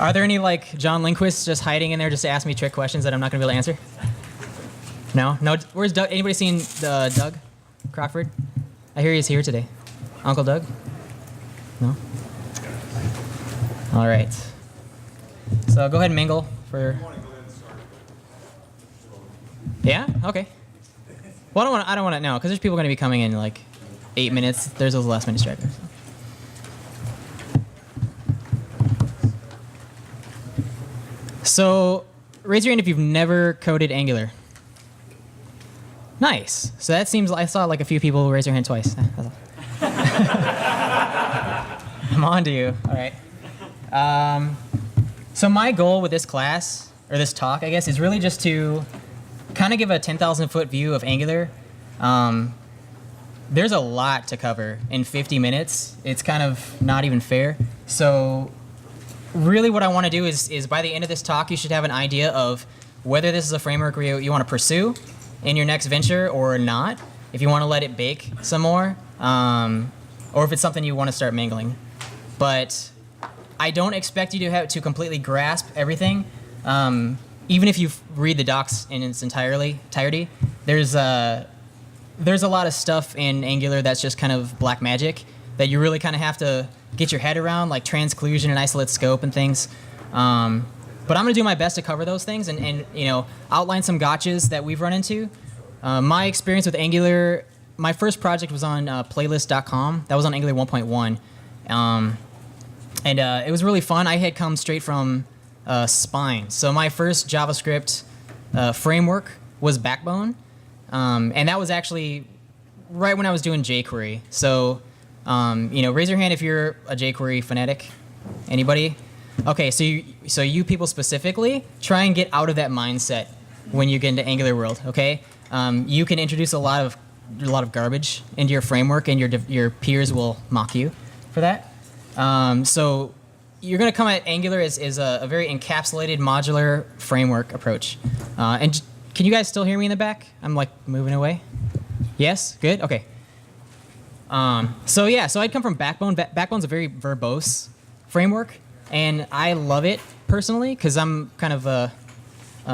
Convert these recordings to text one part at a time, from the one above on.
Are there any like John Lindquist just hiding in there just to ask me trick questions that I'm not going to be able to answer? No? No? Where's Doug? Anybody seen Doug Crockford? I hear he's here today. Uncle Doug? No? All right. So go ahead and mingle for... Yeah? Okay. Well, I don't want to know, because there's people going to be coming in like 8 minutes. There's those last minute stragglers. So raise your hand if you've never coded Angular. Nice. So that seems, I saw like a few people raise their hand twice. I'm on to you. All right. So my goal with this class, or this talk, I guess, is really just to kind of give a 10,000-foot view of Angular. There's a lot to cover in 50 minutes. It's kind of not even fair. So really what I want to do is by the end of this talk, you should have an idea of whether this is a framework you want to pursue in your next venture or not, if you want to let it bake some more, or if it's something you want to start mangling. But I don't expect you to have to completely grasp everything. Even if you read the docs in its entirety, there's a lot of stuff in Angular that's just kind of black magic that you really kind of have to get your head around, like transclusion and isolate scope and things. But I'm going to do my best to cover those things and outline some gotchas that we've run into. My experience with Angular, my first project was on playlist.com. That was on Angular 1.1. And it was really fun. I had come straight from Spine. So my first JavaScript framework was Backbone. And that was actually right when I was doing jQuery. So, raise your hand if you're a jQuery fanatic. Anybody? Okay, so you people specifically, try and get out of that mindset when you get into Angular world, okay? You can introduce a lot of garbage into your framework, and your peers will mock you for that. So you're going to come at Angular as a very encapsulated modular framework approach. And can you guys still hear me in the back? I'm like moving away. Yes? Good? Okay. So I'd come from Backbone. Backbone's a very verbose framework, and I love it personally because I'm kind of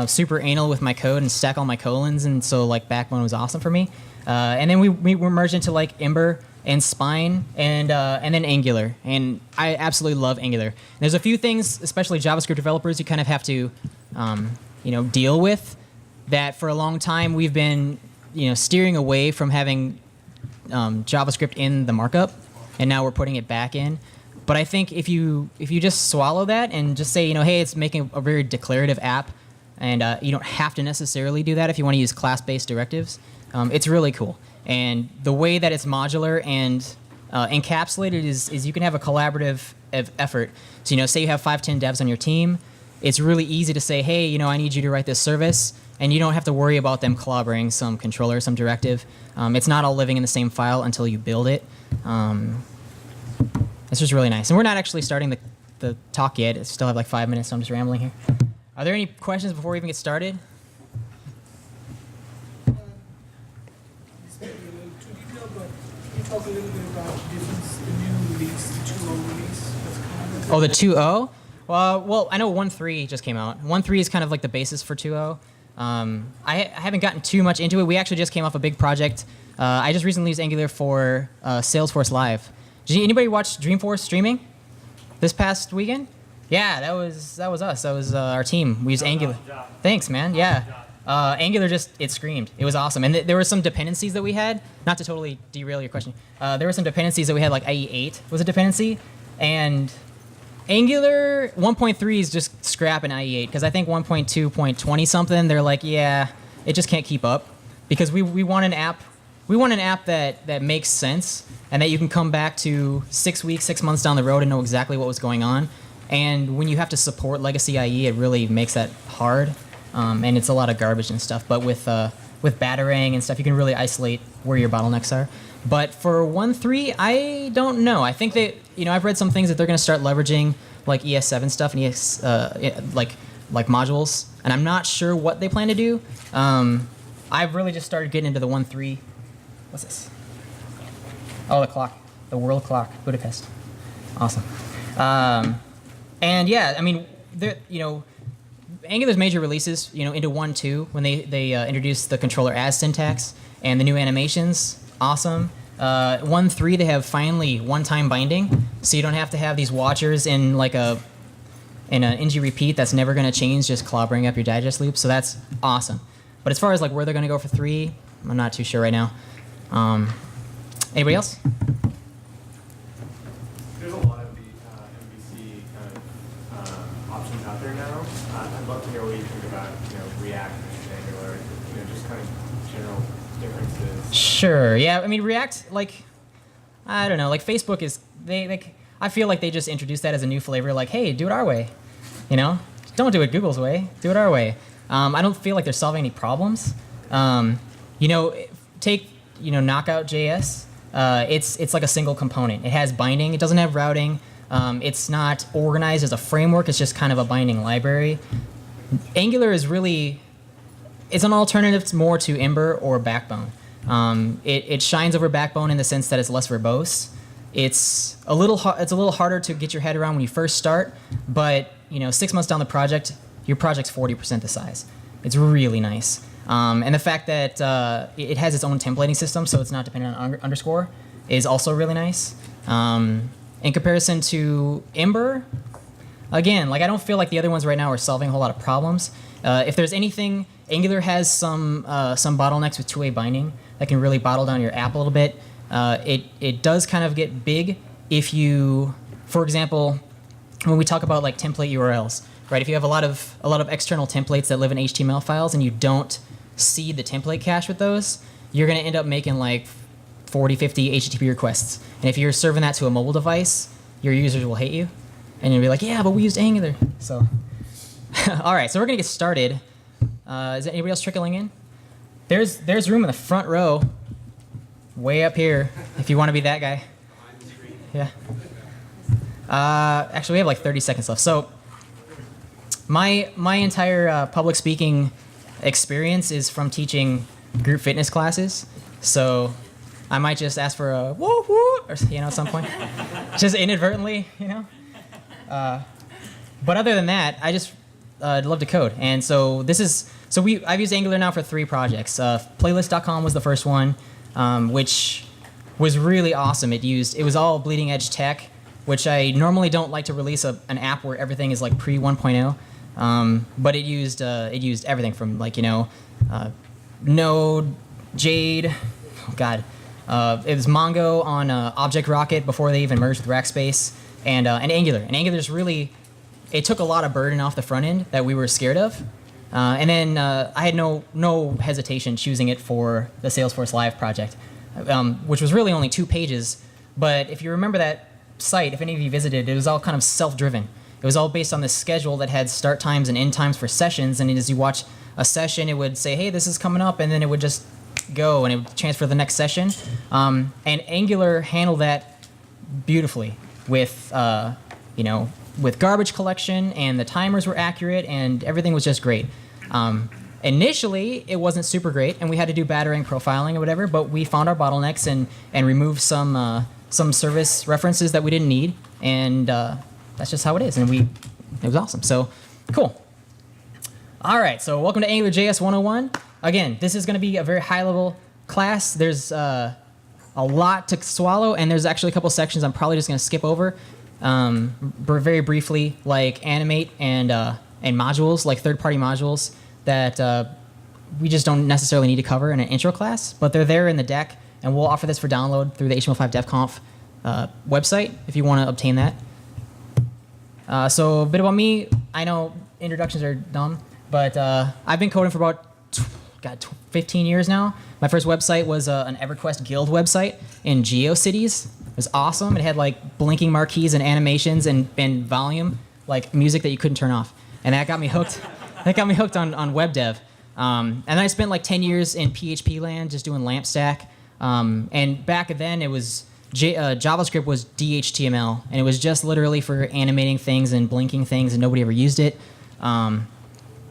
super anal with my code and stack all my colons, and so like Backbone was awesome for me. And then we were merged into like Ember and Spine and then Angular, and I absolutely love Angular. And there's a few things, especially JavaScript developers, you kind of have to deal with. That for a long time we've been steering away from having JavaScript in the markup, and now we're putting it back in. But I think if you just swallow that and just say, hey, it's making a very declarative app, and you don't have to necessarily do that if you want to use class-based directives, it's really cool. And the way that it's modular and encapsulated is you can have a collaborative effort. So say you have 5-10 devs on your team, it's really easy to say, hey, I need you to write this service, and you don't have to worry about them collaborating some controller, some directive. It's not all living in the same file until you build it. It's just really nice. And we're not actually starting the talk yet. I still have like 5 minutes, so I'm just rambling here. Are there any questions before we even get started? Talk a little bit about the difference, the new release, the 2.0 release. Oh, the 2.0? Well, I know 1.3 just came out. 1.3 is kind of like the basis for 2.0. I haven't gotten too much into it. We actually just came off a big project. I just recently used Angular for Salesforce Live. Did anybody watch Dreamforce streaming this past weekend? Yeah, that was us. That was our team. We used Angular. Thanks, man. Yeah. Angular it screamed. It was awesome. And there were some dependencies that we had, not to totally derail your question. There were some dependencies that we had, like IE8 was a dependency. And Angular 1.3 is just scrapping IE8, because I think 1.2.20 something, they're like, yeah, it just can't keep up. Because we want an app that makes sense and that you can come back to 6 weeks, 6 months down the road and know exactly what was going on. And when you have to support legacy IE, it really makes that hard. And it's a lot of garbage and stuff. But with battering and stuff, you can really isolate where your bottlenecks are. But for 1.3, I don't know. I think that I've read some things that they're going to start leveraging like ES7 stuff and like modules, and I'm not sure what they plan to do. I've really just started getting into the 1.3. What's this? Oh, the clock, the world clock, Budapest. Awesome. And yeah, Angular's major releases, into 1.2 when they introduced the controller as syntax and the new animations, awesome. 1.3 they have finally one-time binding, so you don't have to have these watchers in like an ng repeat that's never going to change, just clobbering up your digest loop. So that's awesome. But as far as like where they're going to go for 3, I'm not too sure right now. Anybody else? There's a lot of the MVC kind of options out there now. I'd love to hear what you think about React versus Angular, just kind of general differences. Sure. Yeah. I mean, React, I don't know. Like Facebook is I feel like they just introduced that as a new flavor. Like, hey, do it our way. Don't do it Google's way. Do it our way. I don't feel like they're solving any problems. Take Knockout.js. It's like a single component. It has binding. It doesn't have routing. It's not organized as a framework. It's just kind of a binding library. Angular is it's an alternative more to Ember or Backbone. It shines over Backbone in the sense that it's less verbose. It's a little harder to get your head around when you first start, but 6 months down the project, your project's 40% the size. It's really nice. And the fact that it has its own templating system, so it's not dependent on underscore, is also really nice. In comparison to Ember, again, I don't feel like the other ones right now are solving a whole lot of problems. If there's anything, Angular has some bottlenecks with two-way binding that can really bottle down your app a little bit. It does kind of get big if you, for example, when we talk about template URLs, right? If you have a lot of external templates that live in HTML files and you don't seed the template cache with those, you're going to end up making 40, 50 HTTP requests. And if you're serving that to a mobile device, your users will hate you. And you'll be like, yeah, but we used Angular. So, all right, so we're going to get started. Is anybody else trickling in? There's room in the front row, way up here, if you want to be that guy. Yeah. Actually, we have 30 seconds left. So my entire public speaking experience is from teaching group fitness classes. So I might just ask for a woo woo, or at some point, just inadvertently, But other than that, I just love to code, and so I've used Angular now for 3 projects. Playlist.com was the first one, which was really awesome. It was all bleeding edge tech, which I normally don't like to release an app where everything is pre 1.0. But it used everything from Node, Jade, it was Mongo on Object Rocket before they even merged with Rackspace, and Angular. And Angular's really, it took a lot of burden off the front end that we were scared of. And then I had no hesitation choosing it for the Salesforce Live project, which was really only 2 pages. But if you remember that site, if any of you visited, it was all kind of self-driven. It was all based on this schedule that had start times and end times for sessions. And as you watch a session, it would say, hey, this is coming up. And then it would just go and it would transfer to the next session. And Angular handled that beautifully with garbage collection, and the timers were accurate, and everything was just great. Initially, it wasn't super great, and we had to do battering profiling or whatever, but we found our bottlenecks and removed some service references that we didn't need, and that's just how it is, and it was awesome. So, cool. All right, so welcome to AngularJS 101. Again, this is going to be a very high-level class. There's a lot to swallow, and there's actually a couple sections I'm probably just going to skip over. Very briefly, like Animate and modules, like third-party modules that we just don't necessarily need to cover in an intro class, but they're there in the deck, and we'll offer this for download through the HTML5DevConf website if you want to obtain that. So a bit about me. I know introductions are dumb, but I've been coding for about 15 years now. My first website was an EverQuest guild website in GeoCities. It was awesome. It had blinking marquees and animations and volume, music that you couldn't turn off. And that got me hooked. That got me hooked on web dev. And then I spent 10 years in PHP land just doing LAMP stack. And back then it was JavaScript was DHTML, and it was just literally for animating things and blinking things, and nobody ever used it. And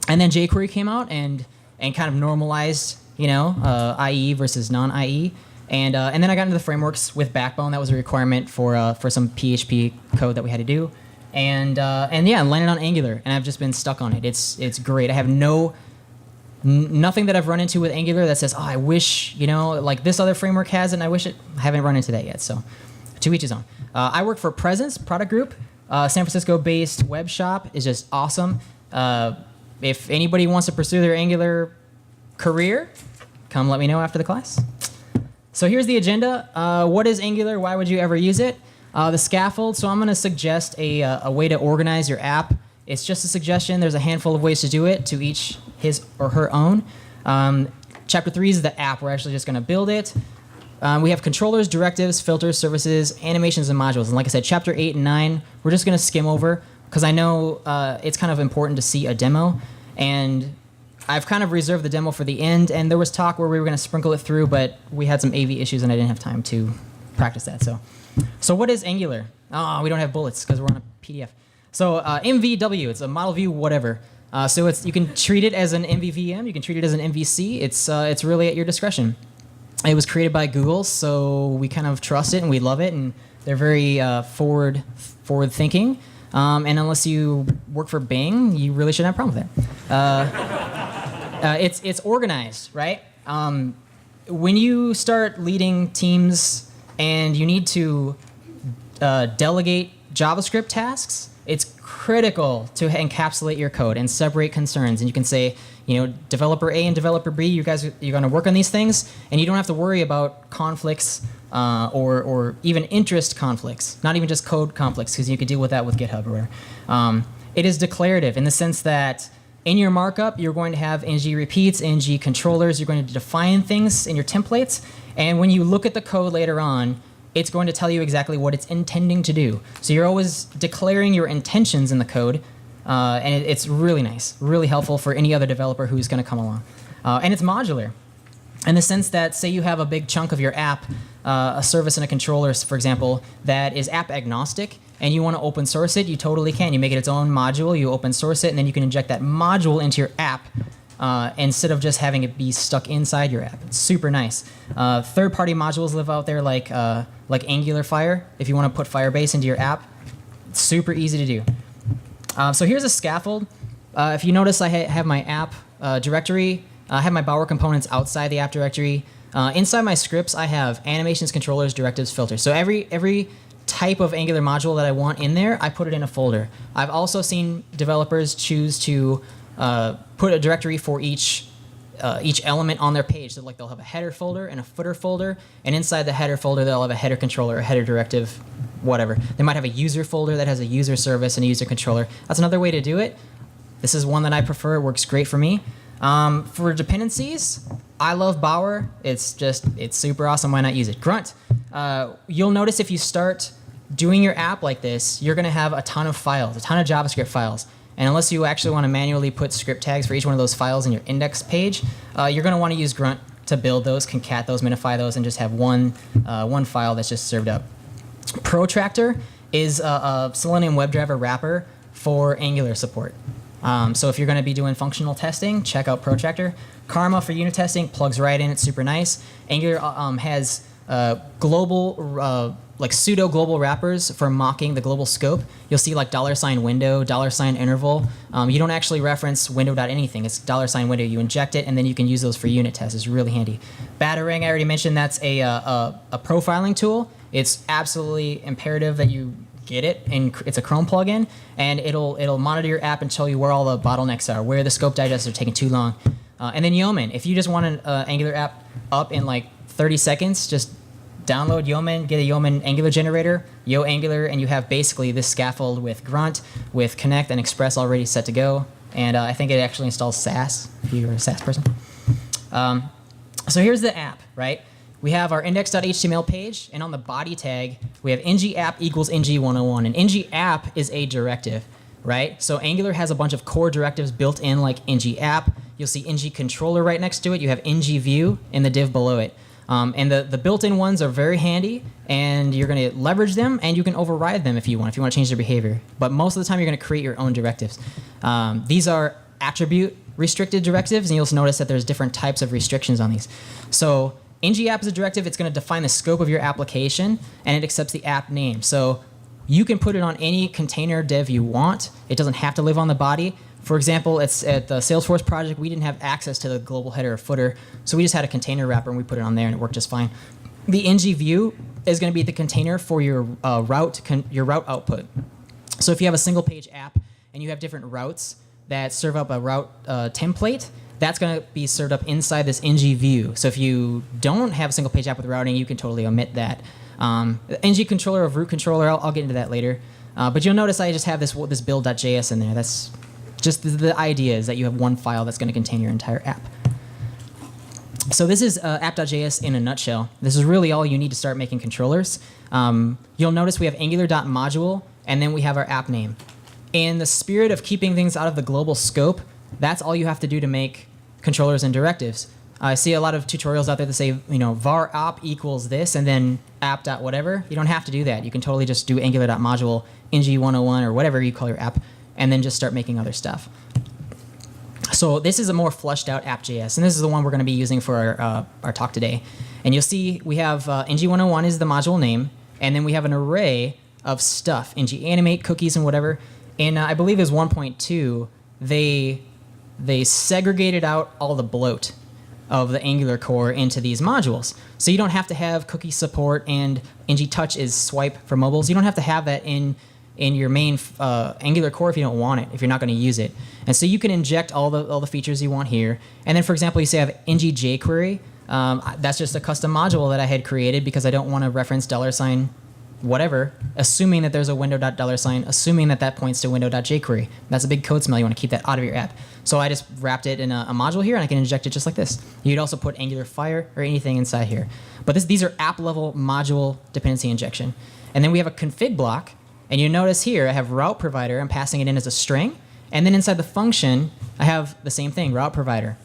then jQuery came out and kind of normalized, IE versus non-IE. And then I got into the frameworks with Backbone. That was a requirement for some PHP code that we had to do. And yeah, I landed on Angular, and I've just been stuck on it. It's great. I have nothing that I've run into with Angular that says, oh, I wish, like this other framework has it, and I wish it. I haven't run into that yet, so to each his own. I work for Presence Product Group, San Francisco-based web shop. Is just awesome. If anybody wants to pursue their Angular career, come let me know after the class. So here's the agenda. What is Angular? Why would you ever use it? The scaffold. So I'm going to suggest a way to organize your app. It's just a suggestion. There's a handful of ways to do it, to each his or her own. Chapter 3 is the app. We're actually just going to build it. We have controllers, directives, filters, services, animations, and modules. And like I said, Chapter 8 and 9, we're just going to skim over because I know it's kind of important to see a demo. And I've kind of reserved the demo for the end. And there was talk where we were going to sprinkle it through, but we had some AV issues and I didn't have time to practice that. So what is Angular? Oh, we don't have bullets because we're on a PDF. So MVW, it's a model view whatever. So you can treat it as an MVVM, you can treat it as an MVC. It's really at your discretion. It was created by Google, so we kind of trust it and we love it, and they're very forward thinking. And unless you work for Bing, you really shouldn't have a problem with that. It's organized, right? When you start leading teams and you need to delegate JavaScript tasks, it's critical to encapsulate your code and separate concerns. And you can say, developer A and developer B, you're going to work on these things, and you don't have to worry about conflicts or even interest conflicts, not even just code conflicts, because you could deal with that with GitHub or whatever. It is declarative in the sense that in your markup, you're going to have ng repeats, ng controllers. You're going to define things in your templates, and when you look at the code later on, it's going to tell you exactly what it's intending to do. So you're always declaring your intentions in the code, and it's really nice, really helpful for any other developer who's going to come along. And it's modular in the sense that, say you have a big chunk of your app, a service and a controller, for example, that is app agnostic, and you want to open source it, you totally can. You make it its own module, you open source it, and then you can inject that module into your app instead of just having it be stuck inside your app. It's super nice. Third-party modules live out there like Angular Fire. If you want to put Firebase into your app, it's super easy to do. So here's a scaffold. If you notice, I have my app directory. I have my Bower components outside the app directory. Inside my scripts, I have animations, controllers, directives, filters. So every type of Angular module that I want in there, I put it in a folder. I've also seen developers choose to put a directory for each element on their page. So like they'll have a header folder and a footer folder, and inside the header folder they'll have a header controller, a header directive, whatever. They might have a user folder that has a user service and a user controller. That's another way to do it. This is one that I prefer. It works great for me. For dependencies, I love Bower. It's super awesome. Why not use it? Grunt. You'll notice if you start doing your app like this, you're going to have a ton of files, a ton of JavaScript files. And unless you actually want to manually put script tags for each one of those files in your index page, you're going to want to use Grunt to build those, concat those, minify those, and just have one file that's just served up. Protractor is a Selenium WebDriver wrapper for Angular support. So if you're going to be doing functional testing, check out Protractor. Karma for unit testing plugs right in. It's super nice. Angular has global, like pseudo global wrappers for mocking the global scope. You'll see like $window, $interval. You don't actually reference window.anything. It's $window. You inject it, and then you can use those for unit tests. It's really handy. Batarang, I already mentioned, that's a profiling tool. It's absolutely imperative that you get it, and it's a Chrome plugin, and it'll monitor your app and tell you where all the bottlenecks are, where the scope digesters are taking too long. And then Yeoman, if you just want an Angular app up in like 30 seconds, just download Yeoman, get a Yeoman Angular generator, Yo Angular, and you have basically this scaffold with Grunt, with Connect and Express already set to go. And I think it actually installs Sass, if you're a Sass person. So here's the app, right? We have our index.html page, and on the body tag, we have ngApp equals ng101. And ngApp is a directive, right? So Angular has a bunch of core directives built in, like ngApp. You'll see ngController right next to it. You have ngView in the div below it. And the built-in ones are very handy, and you're going to leverage them, and you can override them if you want to change their behavior. But most of the time, you're going to create your own directives. These are attribute-restricted directives, and you'll notice that there's different types of restrictions on these. So ngApp is a directive. It's going to define the scope of your application, and it accepts the app name. So You can put it on any container dev you want. It doesn't have to live on the body. For example, it's at the Salesforce project, we didn't have access to the global header or footer, so we just had a container wrapper and we put it on there and it worked just fine. The ngView is going to be the container for your route output. So if you have a single page app and you have different routes that serve up a route template, that's going to be served up inside this ngView. So if you don't have a single page app with routing, you can totally omit that. The ng controller of root controller, I'll get into that later. But you'll notice I just have this build.js in there. That's just the idea is that you have one file that's going to contain your entire app. So this is app.js in a nutshell. This is really all you need to start making controllers. You'll notice we have angular.module, and then we have our app name. In the spirit of keeping things out of the global scope, that's all you have to do to make controllers and directives. I see a lot of tutorials out there that say, var app equals this, and then app.whatever. You don't have to do that. You can totally just do angular.module, ng101, or whatever you call your app, and then just start making other stuff. So this is a more fleshed out app.js, and this is the one we're going to be using for our talk today. And you'll see we have ng101 is the module name, and then we have an array of stuff, ngAnimate, cookies, and whatever. And I believe is 1.2, they segregated out all the bloat of the Angular core into these modules. So you don't have to have cookie support, and ngTouch is swipe for mobiles. You don't have to have that in your main Angular core if you don't want it, if you're not going to use it. And so you can inject all the features you want here. And then, for example, you say I have ngJQuery. That's just a custom module that I had created because I don't want to reference $ whatever, assuming that there's a window.$, assuming that points to window.jQuery. That's a big code smell. You want to keep that out of your app. So I just wrapped it in a module here, and I can inject it just like this. You'd also put Angular Fire or anything inside here. But these are app-level module dependency injection. And then we have a config block. And you notice here I have route provider. I'm passing it in as a string. And then inside the function, I have the same thing, route provider.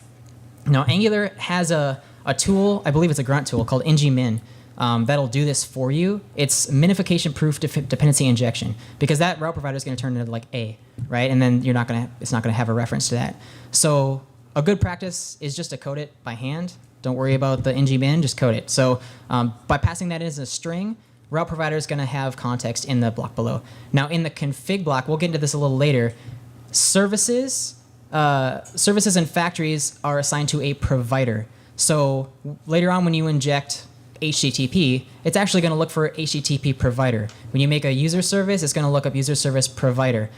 Now, Angular has a tool, I believe it's a grunt tool, called ngmin. That'll do this for you. It's minification-proof dependency injection, because that route provider is going to turn into like A, right? And then it's not going to have a reference to that. So a good practice is just to code it by hand. Don't worry about the ngmin, just code it. So by passing that in as a string, route provider is going to have context in the block below. Now in the config block, we'll get into this a little later. Services and factories are assigned to a provider. So later on, when you inject HTTP, it's actually going to look for HTTP provider. When you make a user service, it's going to look up user service provider.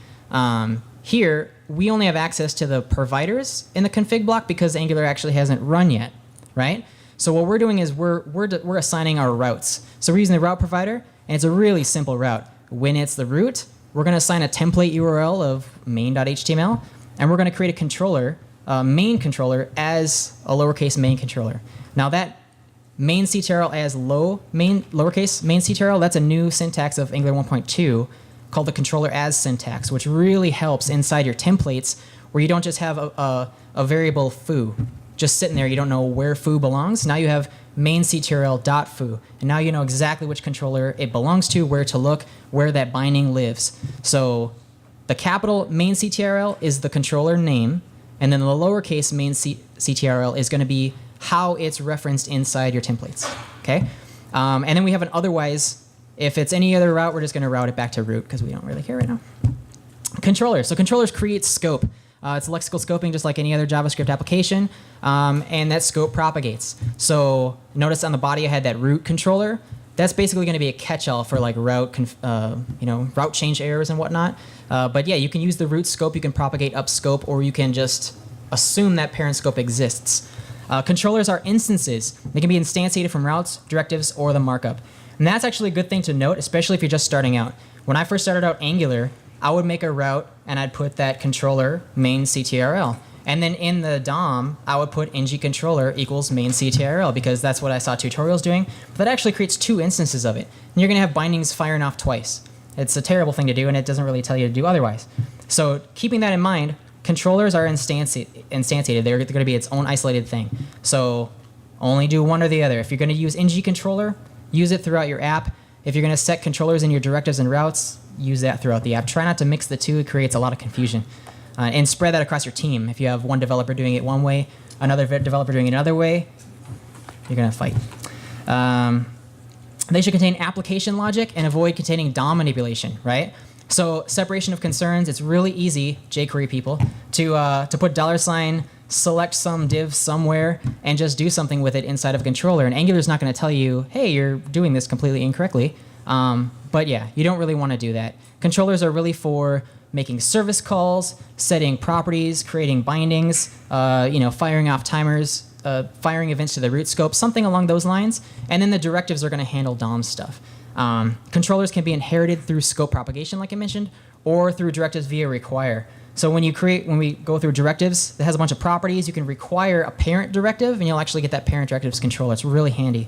Here, we only have access to the providers in the config block because Angular actually hasn't run yet, right? So what we're doing is we're assigning our routes. So we're using the route provider, and it's a really simple route. When it's the root, we're going to assign a template URL of main.html, and we're going to create a controller, main controller, as a lowercase main controller. Now that main CTRL as lowercase main CTRL, that's a new syntax of Angular 1.2 called the controller as syntax, which really helps inside your templates where you don't just have a variable foo just sitting there. You don't know where foo belongs. Now you have main CTRL.foo, and now you know exactly which controller it belongs to, where to look, where that binding lives. So the capital main CTRL is the controller name, and then the lowercase main CTRL is going to be how it's referenced inside your templates, okay? And then we have an otherwise. If it's any other route, we're just going to route it back to root because we don't really care right now. Controllers. So controllers create scope. It's lexical scoping just like any other JavaScript application, and that scope propagates. So notice on the body I had that root controller. That's basically going to be a catch-all for like route change errors and whatnot. But yeah, you can use the root scope. You can propagate up scope, or you can just assume that parent scope exists. Controllers are instances. They can be instantiated from routes, directives, or the markup. And that's actually a good thing to note, especially if you're just starting out. When I first started out Angular, I would make a route, and I'd put that controller main CTRL. And then in the DOM, I would put ngController equals main CTRL, because that's what I saw tutorials doing. But that actually creates two instances of it. And you're going to have bindings firing off twice. It's a terrible thing to do, and it doesn't really tell you to do otherwise. So keeping that in mind, controllers are instantiated. They're going to be its own isolated thing. So only do one or the other. If you're going to use ngController, use it throughout your app. If you're going to set controllers in your directives and routes, use that throughout the app. Try not to mix the two. It creates a lot of confusion. And spread that across your team. If you have one developer doing it one way, another developer doing it another way, you're going to fight. They should contain application logic and avoid containing DOM manipulation, right? So separation of concerns, it's really easy, jQuery people, to put $, select some div somewhere, and just do something with it inside of a controller. And Angular's not going to tell you, hey, you're doing this completely incorrectly. But yeah, you don't really want to do that. Controllers are really for making service calls, setting properties, creating bindings, firing off timers, firing events to the root scope, something along those lines. And then the directives are going to handle DOM stuff. Controllers can be inherited through scope propagation, like I mentioned, or through directives via require. So when we go through directives, it has a bunch of properties. You can require a parent directive, and you'll actually get that parent directives controller. It's really handy.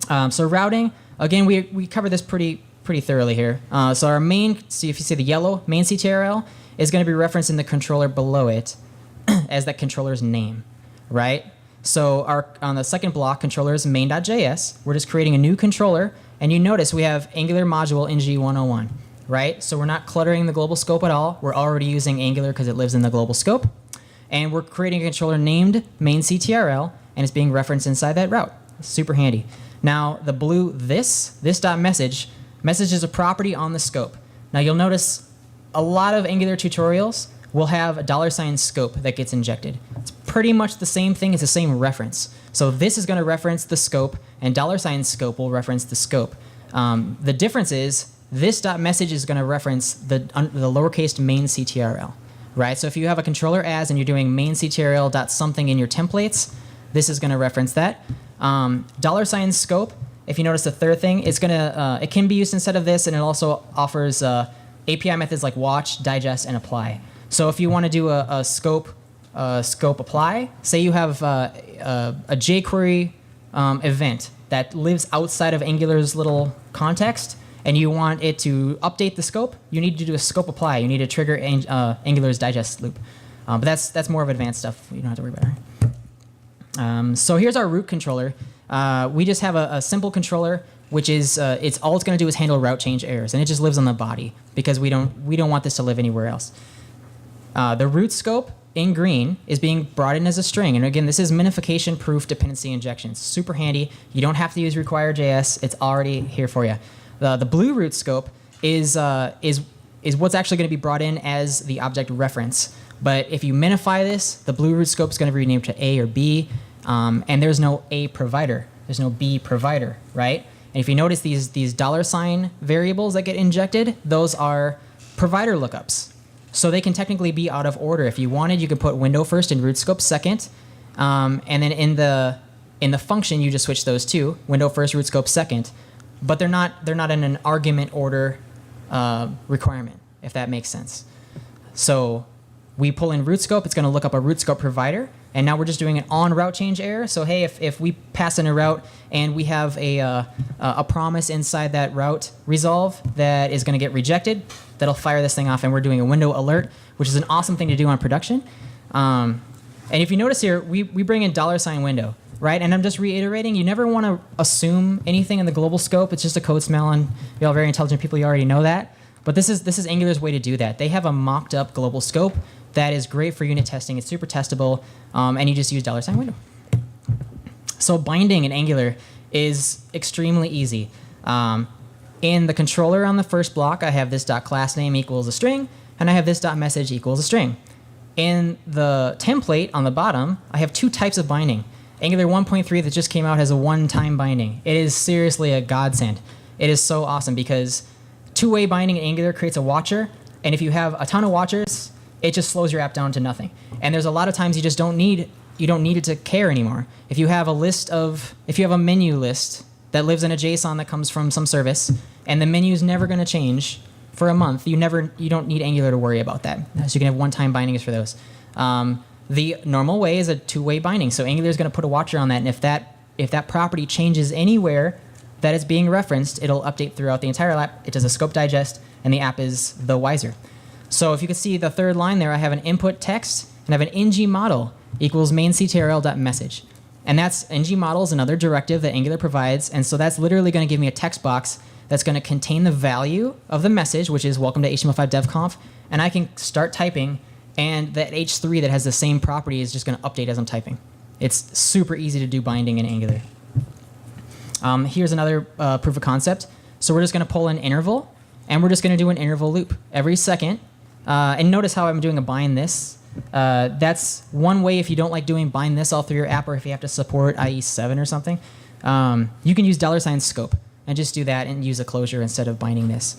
So routing, again, we cover this pretty thoroughly here. So our main, so if you see the yellow, main CTRL is going to be referenced in the controller below it as that controller's name, right? So on the second block, controller is main.js. We're just creating a new controller, and you notice we have Angular module ng101, right? So we're not cluttering the global scope at all. We're already using Angular because it lives in the global scope. And we're creating a controller named main.ctrl, and it's being referenced inside that route. Super handy. Now, the blue, this.message, message is a property on the scope. Now, you'll notice a lot of Angular tutorials will have a $ scope that gets injected. It's pretty much the same thing. It's the same reference. So this is going to reference the scope, and $ scope will reference the scope. The difference is this.message is going to reference the lowercase main CTRL, right? So if you have a controller as and you're doing main CTRL dot something in your templates, this is going to reference that. $ scope, if you notice the third thing, it's gonna it can be used instead of this, and it also offers API methods like watch, digest, and apply. So if you want to do a scope apply, say you have a jQuery event that lives outside of Angular's little context, and you want it to update the scope, you need to do a scope apply. You need to trigger Angular's digest loop. But that's more of advanced stuff. You don't have to worry about it. So here's our root controller. We just have a simple controller, which is it's going to do is handle route change errors, and it just lives on the body because we don't want this to live anywhere else. The root scope in green is being brought in as a string, and again, this is minification-proof dependency injections. Super handy. You don't have to use require.js. It's already here for you. The blue root scope is what's actually going to be brought in as the object reference. But if you minify this, the blue root scope is going to be renamed to A or B, and there's no A provider. There's no B provider, right? And if you notice these $ variables that get injected, those are provider lookups. So they can technically be out of order. If you wanted, you could put window first and root scope second, and then in the function you just switch those two, window first, root scope second. But they're not in an argument order requirement, if that makes sense. So we pull in root scope, it's going to look up a root scope provider, and now we're just doing an on route change error. So hey, if we pass in a route and we have a promise inside that route resolve that is going to get rejected, that'll fire this thing off, and we're doing a window alert, which is an awesome thing to do on production. And if you notice here, we bring in $window. Right, and I'm just reiterating, you never want to assume anything in the global scope. It's just a code smell, and you're all very intelligent people, you already know that. But this is Angular's way to do that. They have a mocked up global scope that is great for unit testing. It's super testable, and you just use $window. So binding in Angular is extremely easy. In the controller on the first block, I have this .class name equals a string, and I have this .message equals a string. In the template on the bottom, I have two types of binding. Angular 1.3 that just came out has a one-time binding. It is seriously a godsend. It is so awesome because two-way binding in Angular creates a watcher, and if you have a ton of watchers, it just slows your app down to nothing. And there's a lot of times you don't need it to care anymore. If you have a menu list that lives in a JSON that comes from some service, and the menu is never going to change for a month, you don't need Angular to worry about that. So you can have one-time bindings for those. The normal way is a two-way binding. So Angular is going to put a watcher on that, and if that property changes anywhere that is being referenced, it'll update throughout the entire app. It does a scope digest, and the app is the wiser. So if you can see the third line there, I have an input text, and I have an ngModel equals main.ctrl.message. And that's ngModel is another directive that Angular provides, and so that's literally going to give me a text box that's going to contain the value of the message, which is welcome to HTML5DevConf, and I can start typing, and that H3 that has the same property is just going to update as I'm typing. It's super easy to do binding in Angular. Here's another proof of concept. So we're just going to pull an interval, and we're just going to do an interval loop every second. And notice how I'm doing a bind this. That's one way if you don't like doing bind this all through your app, or if you have to support IE 7 or something. You can use $scope and just do that and use a closure instead of binding this.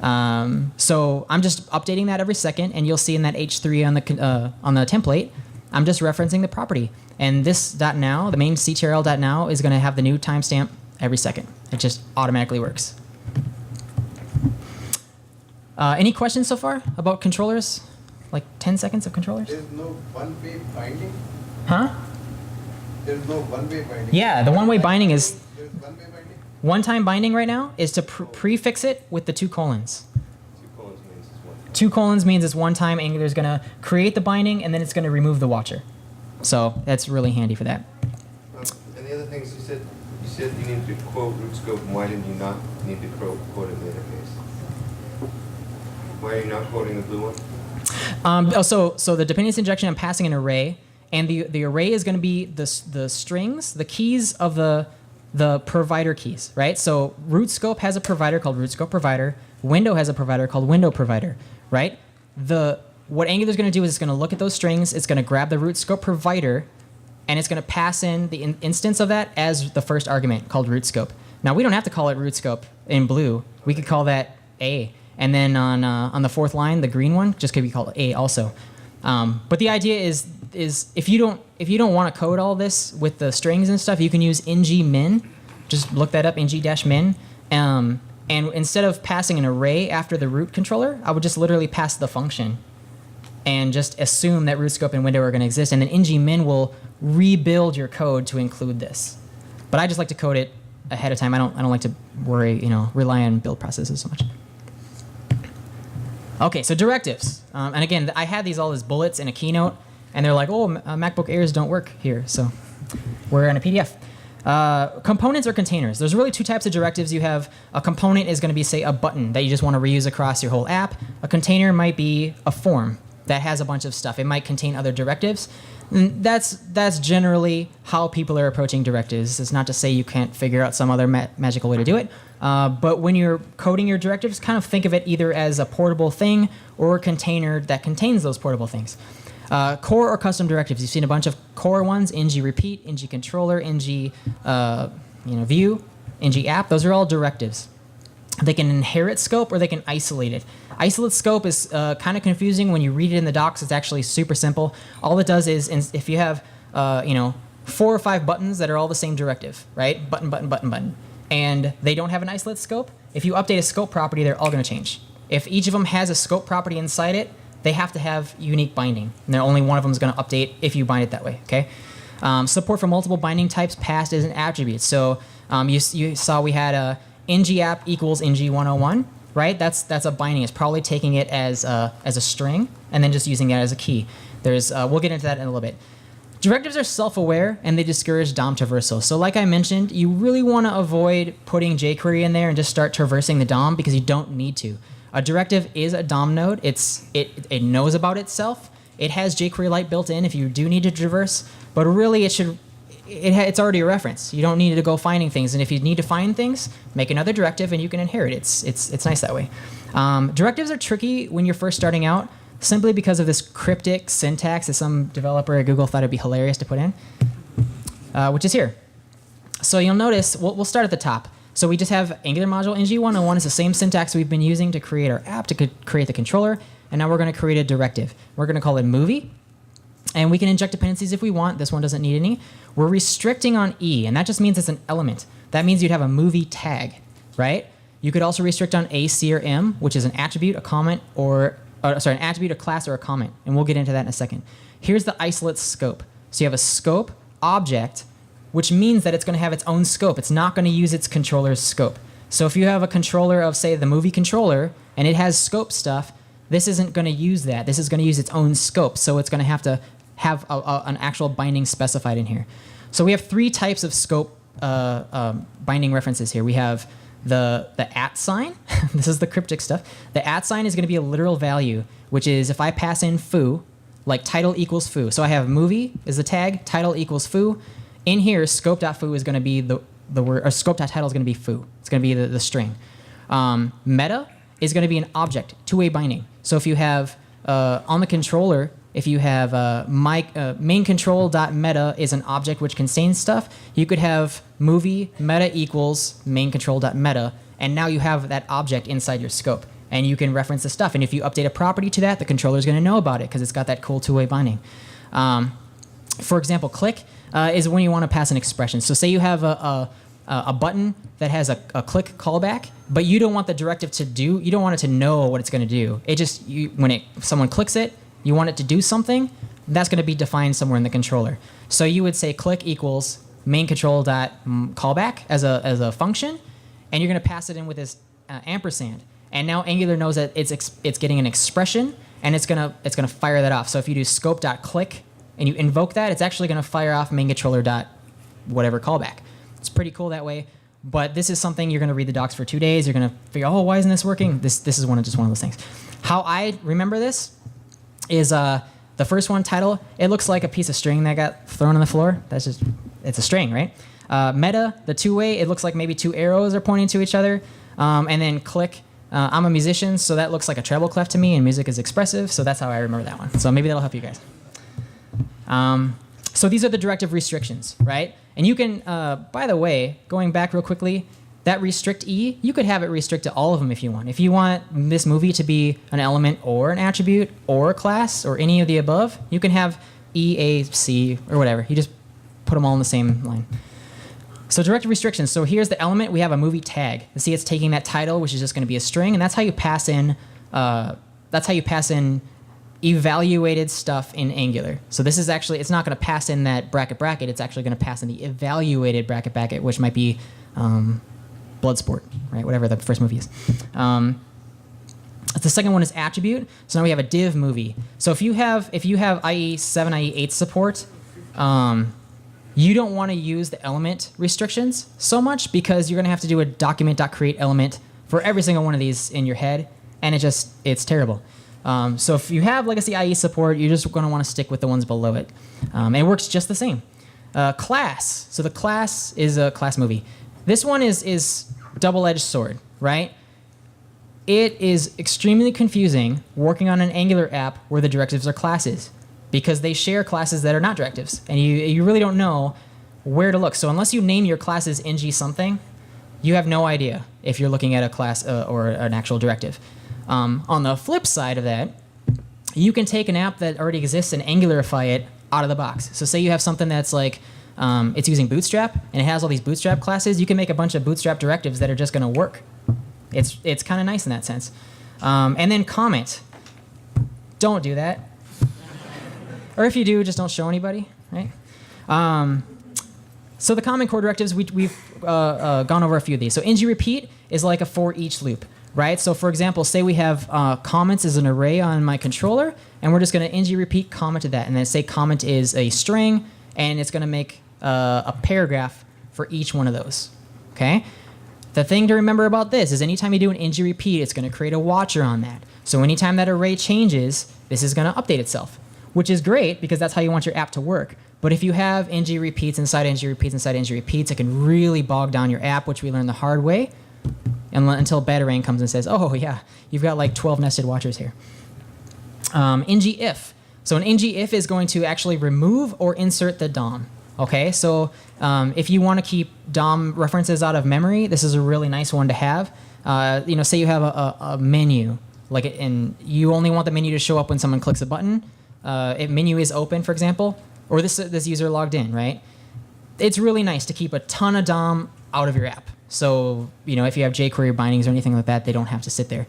So I'm just updating that every second, and you'll see in that H3 on the template, I'm just referencing the property. And this .now, the main ctrl.now, is going to have the new timestamp every second. It just automatically works. Any questions so far about controllers? Like 10 seconds of controllers? There's no one-way binding? Huh? There's no one-way binding? Yeah, the one-way binding is... There's one-way binding? One-time binding right now is to prefix it with the 2 colons. 2 colons means it's one. 2 colons means it's one time. Angular is going to create the binding, and then it's going to remove the watcher. So that's really handy for that. And the other things you said you need to quote root scope. Why didn't you not need to quote it in the interface? Why are you not quoting the blue one? So the dependency injection, I'm passing an array, and the array is going to be the strings, the keys of the provider keys, right? So root scope has a provider called root scope provider. Window has a provider called window provider, right? What Angular is going to do is it's going to look at those strings, it's going to grab the root scope provider, and it's going to pass in the instance of that as the first argument called root scope. Now we don't have to call it root scope in blue. We could call that A. And then on the 4th line, the green one just could be called A also. But the idea is if you don't want to code all this with the strings and stuff, you can use ngmin. Just look that up, ng-min. And instead of passing an array after the root controller, I would just literally pass the function and just assume that root scope and window are going to exist. And then ngmin will rebuild your code to include this. But I just like to code it ahead of time. I don't like to rely on build processes so much. Okay, so directives. And again, I had these all as bullets in a keynote, and they're like, oh, MacBook Airs don't work here, so we're in a PDF. Components or containers. There's really 2 types of directives. You have a component is going to be, say, a button that you just want to reuse across your whole app. A container might be a form that has a bunch of stuff. It might contain other directives. And that's generally how people are approaching directives. It's not to say you can't figure out some other magical way to do it. But when you're coding your directives, kind of think of it either as a portable thing or a container that contains those portable things. Core or custom directives. You've seen a bunch of core ones: ng repeat, ng controller, ng view, ng app. Those are all directives. They can inherit scope or they can isolate it. Isolate scope is kind of confusing when you read it in the docs. It's actually super simple. All it does is if you have 4 or 5 buttons that are all the same directive, right? Button, button, button, button. And they don't have an isolate scope, if you update a scope property, they're all going to change. If each of them has a scope property inside it, they have to have unique binding. And then only one of them is going to update if you bind it that way, okay? Support for multiple binding types passed as an attribute. So you saw we had a ngApp equals ng101, right? That's a binding. It's probably taking it as a string and then just using it as a key. We'll get into that in a little bit. Directives are self-aware, and they discourage DOM traversal. So like I mentioned, you really want to avoid putting jQuery in there and just start traversing the DOM because you don't need to. A directive is a DOM node. It knows about itself. It has jQuery-Lite built in if you do need to traverse, but really it's already a reference. You don't need to go finding things, and if you need to find things, make another directive and you can inherit it. It's nice that way. Directives are tricky when you're first starting out, simply because of this cryptic syntax that some developer at Google thought it'd be hilarious to put in, which is here. So you'll notice, we'll start at the top. So we just have Angular module ng101 is the same syntax we've been using to create our app, to create the controller, and now we're going to create a directive. We're going to call it movie, and we can inject dependencies if we want. This one doesn't need any. We're restricting on E, and that just means it's an element. That means you'd have a movie tag, right? You could also restrict on A, C, or M, which is an attribute, a comment, an attribute, a class, or a comment, and we'll get into that in a second. Here's the isolate scope. So you have a scope object, which means that it's going to have its own scope. It's not going to use its controller's scope. So if you have a controller of, say, the movie controller, and it has scope stuff, this isn't going to use that. This is going to use its own scope, so it's going to have an actual binding specified in here. So we have 3 types of scope binding references here. We have the @ sign. This is the cryptic stuff. The @ sign is going to be a literal value, which is if I pass in foo, like title equals foo. So I have movie is the tag, title equals foo. In here, scope.foo is going to be the word, or scope.title is going to be foo. It's going to be the string. Meta is going to be an object, two-way binding. So if you have on the controller, if you have main control.meta is an object which contains stuff, you could have movie meta equals main control.meta, and now you have that object inside your scope, and you can reference the stuff. And if you update a property to that, the controller is going to know about it because it's got that cool two-way binding. For example, click is when you want to pass an expression. So say you have a button that has a click callback, but you don't want the directive to do, you don't want it to know what it's going to do. It just, if someone clicks it, you want it to do something, that's going to be defined somewhere in the controller. So you would say click equals main control dot callback as a function, and you're going to pass it in with this ampersand. And now Angular knows that it's getting an expression, and it's gonna fire that off. So if you do scope dot click and you invoke that, it's actually going to fire off main controller dot whatever callback. It's pretty cool that way. But this is something you're going to read the docs for 2 days. You're going to figure, oh, why isn't this working? This is just one of those things. How I remember this is the first one, title. It looks like a piece of string that got thrown on the floor. It's a string, right? Meta, the two-way, it looks like maybe two arrows are pointing to each other. And then click. I'm a musician, so that looks like a treble clef to me, and music is expressive, so that's how I remember that one. So maybe that'll help you guys. So these are the directive restrictions, right? And you can, by the way, going back real quickly, that restrict E, you could have it restrict to all of them if you want. If you want this movie to be an element or an attribute or a class or any of the above, you can have E, A, C, or whatever. You just put them all in the same line. So directive restrictions. So here's the element. We have a movie tag. You see, it's taking that title, which is just going to be a string, and that's how you pass in. Evaluated stuff in Angular. So this is actually, it's not going to pass in that bracket. It's actually going to pass in the evaluated bracket, which might be Bloodsport, right? Whatever the first movie is. The second one is attribute. So now we have a div movie. So if you have IE 7, IE 8 support, you don't want to use the element restrictions so much because you're going to have to do a document.create element for every single one of these in your head, and it's terrible. So if you have legacy IE support, you're just going to want to stick with the ones below it. And it works just the same. Class. So the class is a class movie. This one is double-edged sword, right? It is extremely confusing working on an Angular app where the directives are classes because they share classes that are not directives. And you really don't know where to look. So unless you name your classes ng something, you have no idea if you're looking at a class or an actual directive. On the flip side of that, you can take an app that already exists and Angularify it out of the box. So say you have something that's like, it's using Bootstrap, and it has all these Bootstrap classes. You can make a bunch of Bootstrap directives that are just going to work. It's kind of nice in that sense. And then comment. Don't do that. Or if you do, just don't show anybody, right? So the common core directives, we've gone over a few of these. So ngRepeat is like a for each loop, right? So for example, say we have comments as an array on my controller, and we're just going to ngRepeat comment to that, and then say comment is a string, and it's going to make a paragraph for each one of those, okay? The thing to remember about this is anytime you do an ngRepeat, it's going to create a watcher on that. So anytime that array changes, this is going to update itself, which is great because that's how you want your app to work. But if you have ngRepeats inside ngRepeats inside ngRepeats, it can really bog down your app, which we learned the hard way, until Batarang comes and says, oh yeah, you've got like 12 nested watchers here. ngIf. So an ngIf is going to actually remove or insert the DOM. Okay, so if you want to keep DOM references out of memory, this is a really nice one to have. Say you have a menu, and you only want the menu to show up when someone clicks a button. If menu is open, for example, or this user logged in, right? It's really nice to keep a ton of DOM out of your app. So if you have jQuery bindings or anything like that, they don't have to sit there.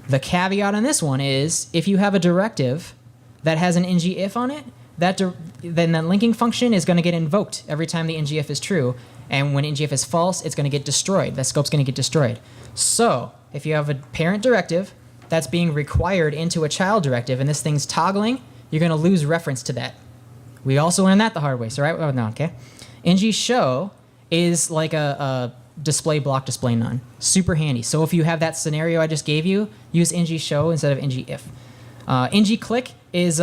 The caveat on this one is if you have a directive that has an ngIf on it, then that linking function is going to get invoked every time the ngIf is true. And when ngIf is false, it's going to get destroyed. That scope's going to get destroyed. So if you have a parent directive that's being required into a child directive and this thing's toggling, you're going to lose reference to that. We also learned that the hard way. So right, oh, no, okay. ngShow is like a display block, display none. Super handy. So if you have that scenario I just gave you, use ngShow instead of ngIf. ngClick is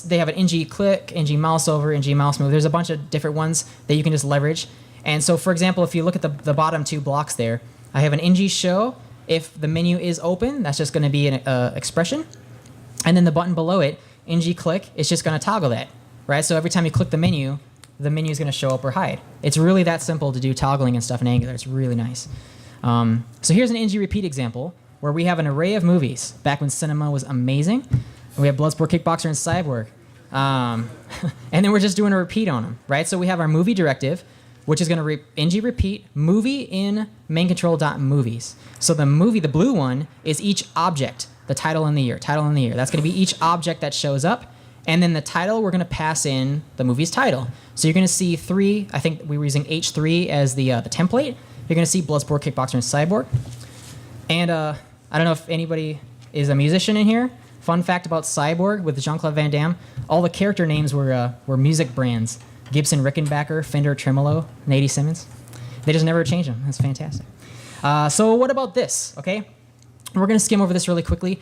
they have an ngClick, ngMouseOver, ngMouseMove. There's a bunch of different ones that you can just leverage. And so, for example, if you look at the bottom two blocks there, I have an ng show. If the menu is open, that's just going to be an expression. And then the button below it, ng click, is just going to toggle that, right? So every time you click the menu is going to show up or hide. It's really that simple to do toggling and stuff in Angular. It's really nice. So here's an ng repeat example where we have an array of movies back when cinema was amazing. And we have Bloodsport, Kickboxer, and Cyborg. And then we're just doing a repeat on them, right? So we have our movie directive, which is going to ng repeat movie in main control.movies. So the movie, the blue one, is each object, the title and the year, title and the year. That's going to be each object that shows up. And then the title, we're going to pass in the movie's title. So you're going to see three, I think we were using H3 as the template. You're going to see Bloodsport, Kickboxer, and Cyborg. And I don't know if anybody is a musician in here. Fun fact about Cyborg with Jean-Claude Van Damme, all the character names were music brands. Gibson Rickenbacker, Fender Tremolo, and A.D. Simmons. They just never changed them. That's fantastic. So what about this, okay? We're going to skim over this really quickly.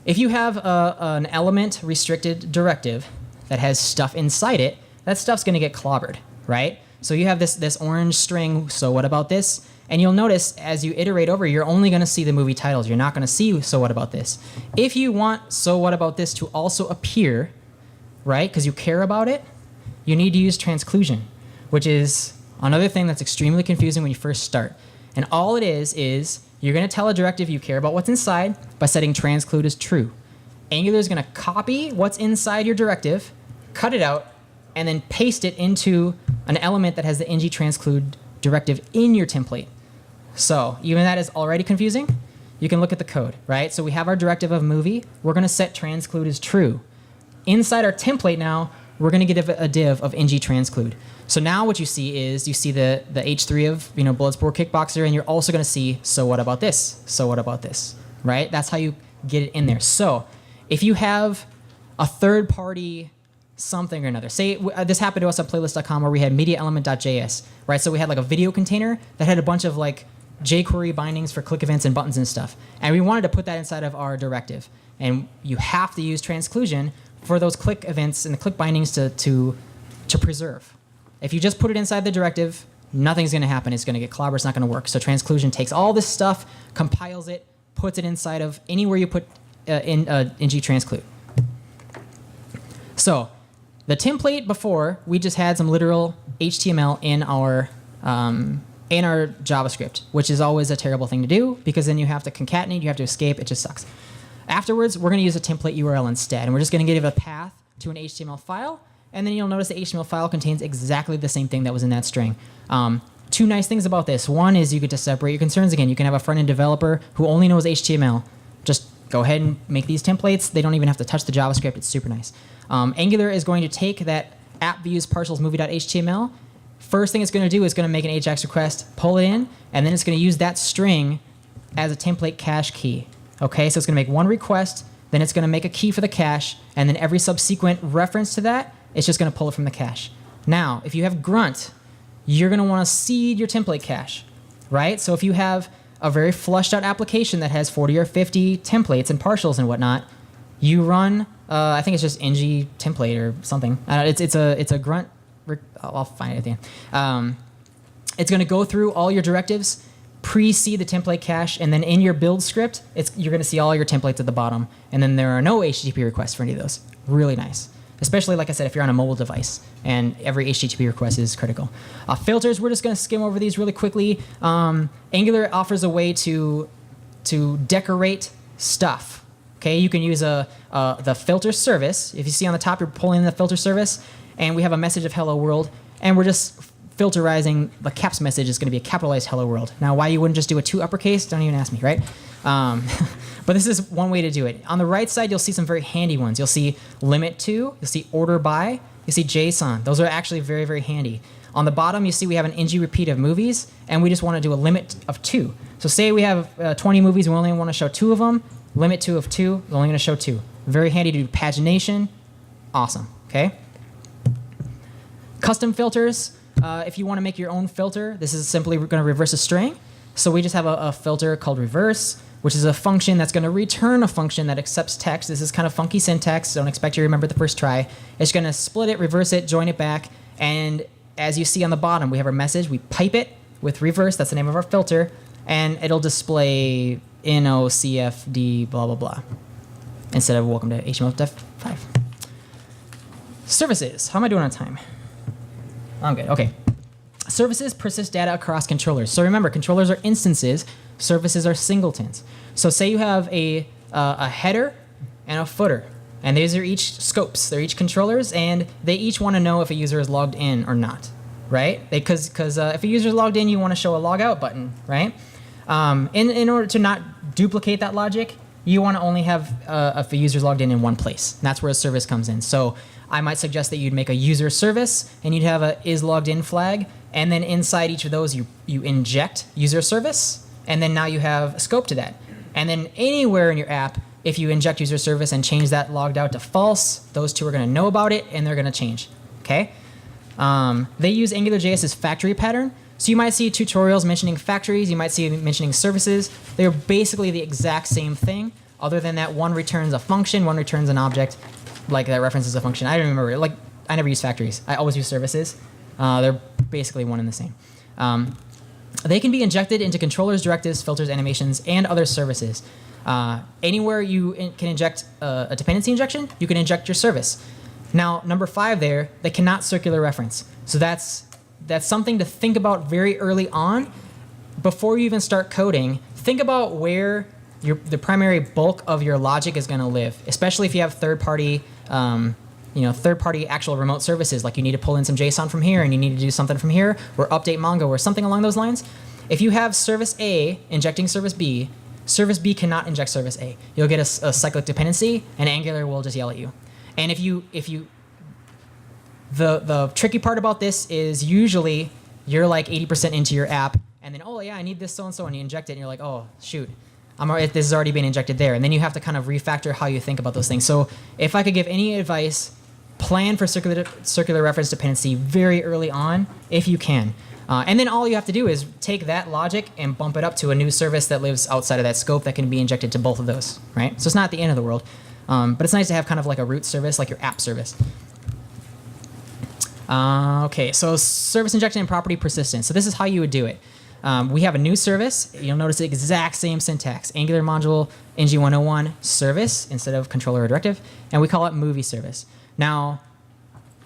If you have an element restricted directive that has stuff inside it, that stuff's going to get clobbered, right? So you have this orange string, so what about this? And you'll notice as you iterate over, you're only going to see the movie titles. You're not going to see so what about this. If you want so what about this to also appear, right, because you care about it, you need to use transclusion, which is another thing that's extremely confusing when you first start. And all it is you're going to tell a directive you care about what's inside by setting transclude as true. Angular is going to copy what's inside your directive, cut it out, and then paste it into an element that has the ng transclude directive in your template. So even that is already confusing. You can look at the code, right? So we have our directive of movie. We're going to set transclude as true. Inside our template now, we're going to get a div of ng transclude. So now what you see is you see the H3 of Bloodsport, Kickboxer, and you're also going to see so what about this? So what about this? Right? That's how you get it in there. So if you have a third party something or another, say this happened to us on playlist.com where we had media-element.js, right? So we had like a video container that had a bunch of like jQuery bindings for click events and buttons and stuff, and we wanted to put that inside of our directive. And you have to use transclusion for those click events and the click bindings to preserve. If you just put it inside the directive, nothing's going to happen. It's going to get clobbered. It's not going to work. So transclusion takes all this stuff, compiles it, puts it inside of anywhere you put in ng transclude. So the template before, we just had some literal HTML in our JavaScript, which is always a terrible thing to do because then you have to concatenate, you have to escape. It just sucks. Afterwards, we're going to use a template URL instead, and we're just going to give it a path to an HTML file, and then you'll notice the HTML file contains exactly the same thing that was in that string. Two nice things about this. One is you get to separate your concerns again. You can have a front-end developer who only knows HTML. Just go ahead and make these templates. They don't even have to touch the JavaScript. It's super nice. Angular is going to take that app views partials movie.html. First thing it's going to do is going to make an AJAX request, pull it in, and then it's going to use that string as a template cache key. Okay, so it's going to make one request, then it's going to make a key for the cache, and then every subsequent reference to that, it's just going to pull it from the cache. Now, if you have grunt, you're going to want to seed your template cache, right? So if you have a very flushed out application that has 40 or 50 templates and partials and whatnot, you run, I think it's just ng template or something. It's a grunt. I'll find it at the end. It's going to go through all your directives, pre-seed the template cache, and then in your build script, you're going to see all your templates at the bottom, and then there are no HTTP requests for any of those. Really nice. Especially, like I said, if you're on a mobile device, and every HTTP request is critical. Filters, we're just going to skim over these really quickly. Angular offers a way to decorate stuff. Okay, you can use the filter service. If you see on the top, you're pulling in the filter service, and we have a message of hello world, and we're just filterizing the caps message is going to be a capitalized hello world. Now, why you wouldn't just do a 2 uppercase, don't even ask me, right? But this is one way to do it. On the right side, you'll see some very handy ones. You'll see limit to, you'll see order by, you'll see JSON. Those are actually very, very handy. On the bottom, you see we have an ng repeat of movies, and we just want to do a limit of 2. So say we have 20 movies, and we only want to show 2 of them. Limit 2 of 2, we're only going to show 2. Very handy to do pagination. Awesome, okay? Custom filters. If you want to make your own filter, this is simply going to reverse a string. So we just have a filter called reverse, which is a function that's going to return a function that accepts text. This is kind of funky syntax. Don't expect you to remember the first try. It's going to split it, reverse it, join it back, and as you see on the bottom, we have our message. We pipe it with reverse. That's the name of our filter. And it'll display NOCFD blah, blah, blah. Instead of welcome to HTML5. Services. How am I doing on time? I'm good. Okay. Services persist data across controllers. So remember, controllers are instances. Services are singletons. So say you have a header and a footer. And these are each scopes. They're each controllers, and they each want to know if a user is logged in or not, right? Because if a user is logged in, you want to show a log out button, right? In order to not duplicate that logic, you want to only have if a user is logged in one place. And that's where a service comes in. So I might suggest that you'd make a user service, and you'd have a is logged in flag, and then inside each of those, you inject user service, and then now you have a scope to that. And then anywhere in your app, if you inject user service and change that logged out to false, those two are going to know about it, and they're going to change. Okay? They use AngularJS's factory pattern. So you might see tutorials mentioning factories. You might see mentioning services. They're basically the exact same thing, other than that one returns a function, one returns an object, like that references a function. I don't remember. Like, I never use factories. I always use services. They're basically one and the same. They can be injected into controllers, directives, filters, animations, and other services. Anywhere you can inject a dependency injection, you can inject your service. Now, number 5 there, they cannot circular reference. So that's something to think about very early on. Before you even start coding, think about where the primary bulk of your logic is going to live, especially if you have third-party actual remote services, like you need to pull in some JSON from here and you need to do something from here, or update Mongo or something along those lines. If you have service A injecting service B cannot inject service A. You'll get a cyclic dependency, and Angular will just yell at you. And the tricky part about this is usually you're like 80% into your app, and then, oh yeah, I need this so-and-so, and you inject it, and you're like, oh, shoot. This is already being injected there. And then you have to kind of refactor how you think about those things. So if I could give any advice, plan for circular reference dependency very early on, if you can. And then all you have to do is take that logic and bump it up to a new service that lives outside of that scope that can be injected to both of those, right? So it's not the end of the world. But it's nice to have kind of like a root service, like your app service. Okay, so service injection and property persistence. So this is how you would do it. We have a new service. You'll notice the exact same syntax. Angular module ng101 service instead of controller or directive. And we call it movie service. Now,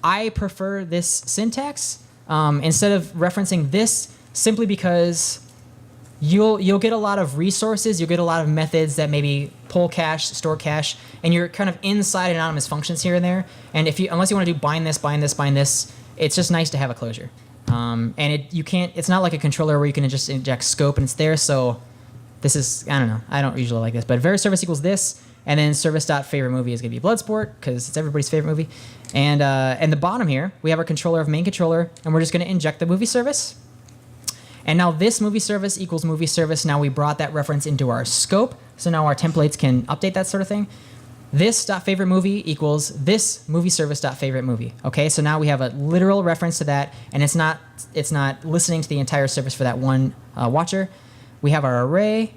I prefer this syntax instead of referencing this, simply because you'll get a lot of resources, you'll get a lot of methods that maybe pull cache, store cache, and you're kind of inside anonymous functions here and there. And unless you want to do bind this, it's just nice to have a closure. And it's not like a controller where you can just inject scope and it's there. So this is, I don't know, I don't usually like this, but var service equals this, and then service.favorite movie is going to be Bloodsport because it's everybody's favorite movie. And the bottom here, we have our controller of main controller, and we're just going to inject the movie service. And now this movie service equals movie service. Now we brought that reference into our scope. So now our templates can update that sort of thing. This.favorite movie equals this movie service.favorite movie. Okay, so now we have a literal reference to that, and it's not listening to the entire service for that one watcher. We have our array,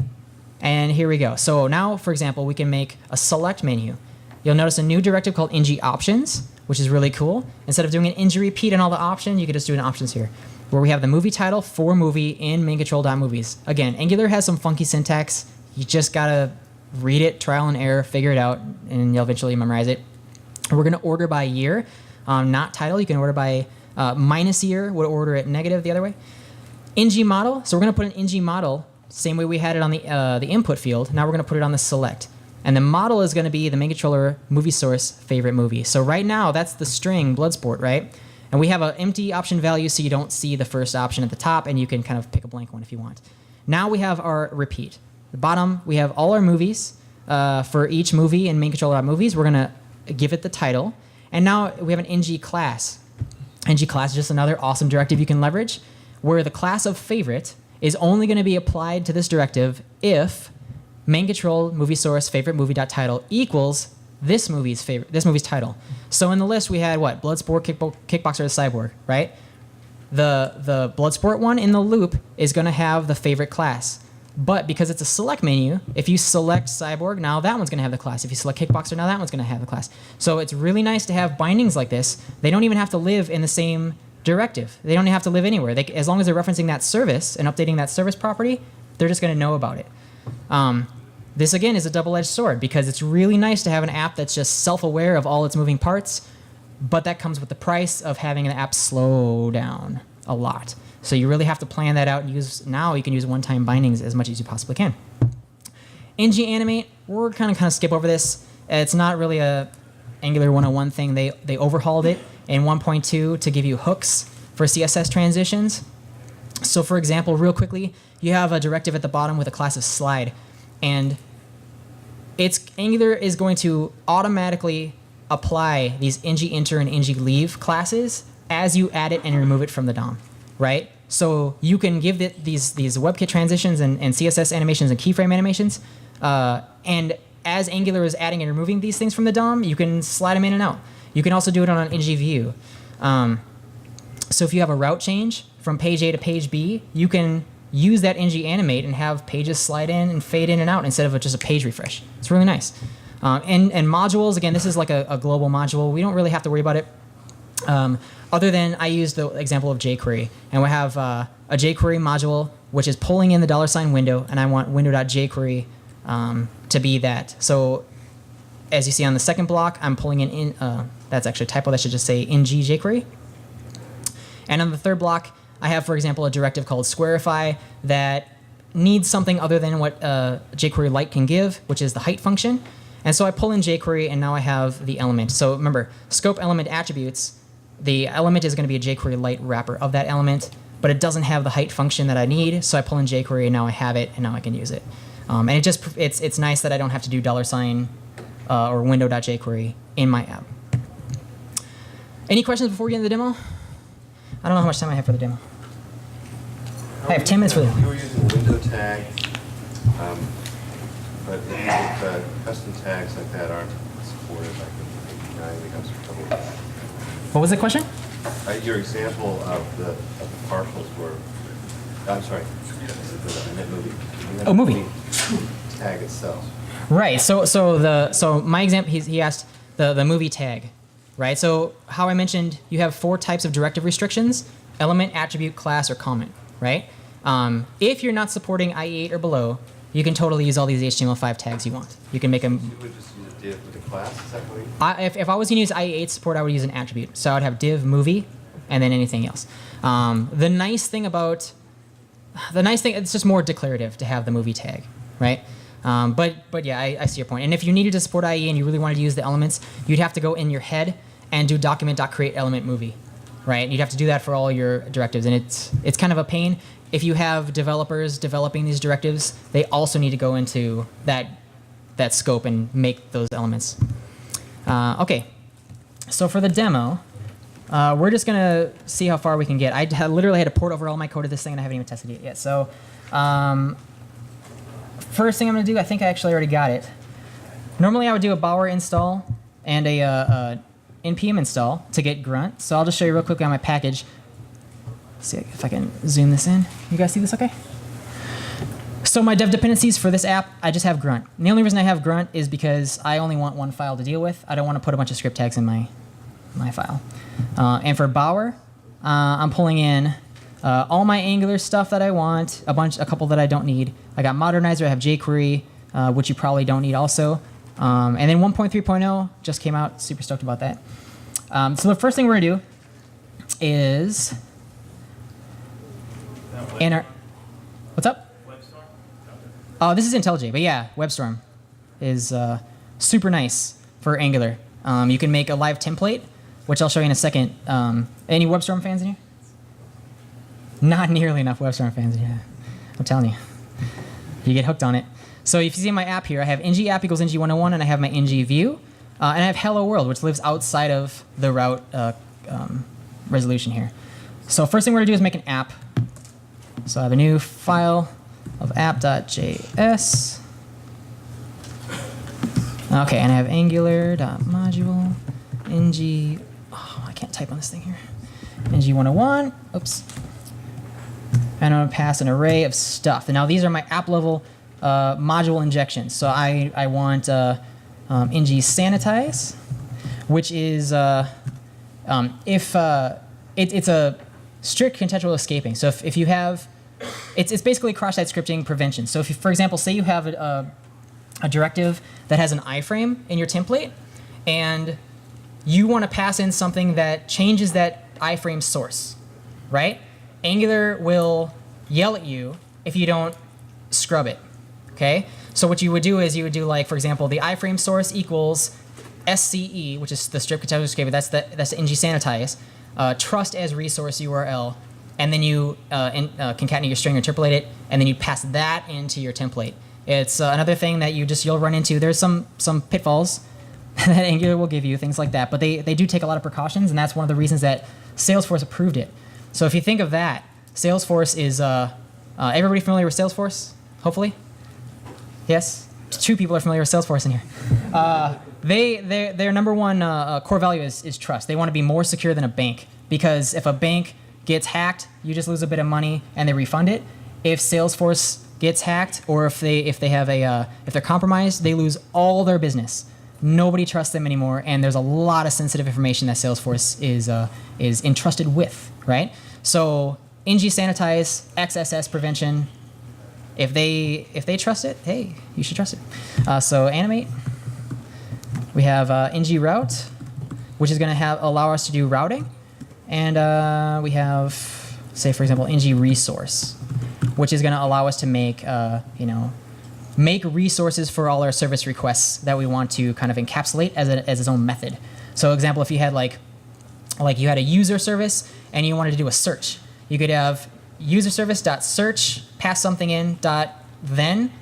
and here we go. So now, for example, we can make a select menu. You'll notice a new directive called ngOptions, which is really cool. Instead of doing an ng repeat on all the options, you could just do an options here, where we have the movie title for movie in main control.movies. Again, Angular has some funky syntax. You just gotta read it, trial and error, figure it out, and you'll eventually memorize it. We're gonna order by year, not title. You can order by minus year, would order it negative the other way. ng model, so we're gonna put an ng model, same way we had it on the input field. Now we're gonna put it on the select. And the model is gonna be the main controller movie source favorite movie. So right now, that's the string Bloodsport, right? And we have an empty option value so you don't see the first option at the top, and you can kind of pick a blank one if you want. Now we have our repeat. The bottom, we have all our movies. For each movie in main controller.movies, we're going to give it the title. And now we have an ng class. ng class is just another awesome directive you can leverage, where the class of favorite is only going to be applied to this directive if main control movie source favorite movie.title equals this movie's title. So in the list we had what? Bloodsport, Kickboxer, the Cyborg, right? The Bloodsport one in the loop is going to have the favorite class. But because it's a select menu, if you select Cyborg, now that one's going to have the class. If you select Kickboxer, now that one's going to have the class. So it's really nice to have bindings like this. They don't even have to live in the same directive. They don't have to live anywhere. As long as they're referencing that service and updating that service property, they're just going to know about it. This, again, is a double-edged sword because it's really nice to have an app that's just self-aware of all its moving parts, but that comes with the price of having an app slow down a lot. So you really have to plan that out and now you can use one-time bindings as much as you possibly can. ngAnimate, we're kind of skip over this. It's not really a Angular 101 thing. They overhauled it in 1.2 to give you hooks for CSS transitions. So for example, real quickly, you have a directive at the bottom with a class of slide. And Angular is going to automatically apply these ngInter and ngLeave classes as you add it and remove it from the DOM, right? So you can give these WebKit transitions and CSS animations and keyframe animations. And as Angular is adding and removing these things from the DOM, you can slide them in and out. You can also do it on an ngView. So if you have a route change from page A to page B, you can use that ngAnimate and have pages slide in and fade in and out instead of just a page refresh. It's really nice. And modules, again, this is like a global module. We don't really have to worry about it. Other than I use the example of jQuery. And we have a jQuery module, which is pulling in the $sign window, and I want window.jQuery to be that. So as you see on the second block, I'm pulling in, that's actually a typo, that should just say ngJQuery. And on the third block, I have, for example, a directive called squarify that needs something other than what jQuery Lite can give, which is the height function. And so I pull in jQuery, and now I have the element. So remember, scope element attributes, the element is going to be a jQuery Lite wrapper of that element, but it doesn't have the height function that I need. So I pull in jQuery, and now I have it, and now I can use it. And it's nice that I don't have to do $sign or window.jQuery in my app. Any questions before we get into the demo? I don't know how much time I have for the demo. I have 10 minutes for the You were using window tags, but custom tags like that aren't supported. Like I think I was in trouble with that. What was the question? Your example of the partials were, I'm sorry, the net movie. Oh, movie. Tag itself. Right. So my example, he asked the movie tag, right? So how I mentioned, you have 4 types of directive restrictions: element, attribute, class, or comment, right? If you're not supporting IE8 or below, you can totally use all these HTML5 tags you want. You can make them. You would just use a div with a class, is that what you If I was going to use IE8 support, I would use an attribute. So I would have div movie, and then anything else. The nice thing, it's just more declarative to have the movie tag, right? But yeah, I see your point. And if you needed to support IE and you really wanted to use the elements, you'd have to go in your head and do document.createElementMovie, right? You'd have to do that for all your directives, and it's kind of a pain. If you have developers developing these directives, they also need to go into that scope and make those elements. Okay, so for the demo, we're just gonna see how far we can get. I literally had to port over all my code to this thing, and I haven't even tested it yet. So first thing I'm gonna do, I think I actually already got it. Normally I would do a Bower install and a npm install to get grunt. So I'll just show you real quickly on my package. See if I can zoom this in. You guys see this okay? So my dev dependencies for this app, I just have grunt. And the only reason I have grunt is because I only want one file to deal with. I don't want to put a bunch of script tags in my file. And for Bower, I'm pulling in all my Angular stuff that I want, a couple that I don't need. I got Modernizer, I have jQuery, which you probably don't need also. And then 1.3.0 just came out, super stoked about that. So the first thing we're gonna do is what's up? Oh, this is IntelliJ, but yeah, WebStorm is super nice for Angular. You can make a live template, which I'll show you in a second. Any WebStorm fans in here? Not nearly enough WebStorm fans in here. I'm telling you. You get hooked on it. So if you see my app here, I have ngApp equals ng101, and I have my ngView. And I have hello world, which lives outside of the route resolution here. So first thing we're going to do is make an app. So I have a new file of app.js. Okay, and I have angular.module, ng, oh, I can't type on this thing here. ng101, oops. And I'm going to pass an array of stuff. And now these are my app level module injections. So I want ng sanitize, which is if it's a strict contextual escaping. So if you have, it's basically cross-site scripting prevention. So if you, for example, say you have a directive that has an iframe in your template, and you want to pass in something that changes that iframe source, right? Angular will yell at you if you don't scrub it, okay? So what you would do is you would do, like, for example, the iframe source equals SCE, which is the strict contextual escaping. That's the ngSanitize. Trust as resource URL, and then you concatenate your string, interpolate it, and then you pass that into your template. It's another thing that you'll run into. There's some pitfalls that Angular will give you, things like that, but they do take a lot of precautions, and that's one of the reasons that Salesforce approved it. So if you think of that, Salesforce is everybody familiar with Salesforce? Hopefully, yes. 2 people are familiar with Salesforce in here. Their number one core value is trust. They want to be more secure than a bank, because if a bank gets hacked, you just lose a bit of money and they refund it. If Salesforce gets hacked, or if they're compromised, they lose all their business. Nobody trusts them anymore, and there's a lot of sensitive information that Salesforce is entrusted with, right? So ngSanitize, XSS prevention. If they trust it, hey, you should trust it. So animate. We have ngRoute, which is going to allow us to do routing, and we have, say for example, ngResource, which is going to allow us to make make resources for all our service requests that we want to kind of encapsulate as its own method. So example, if you had like you had a user service and you wanted to do a search, you could have user service.search, pass something in .then,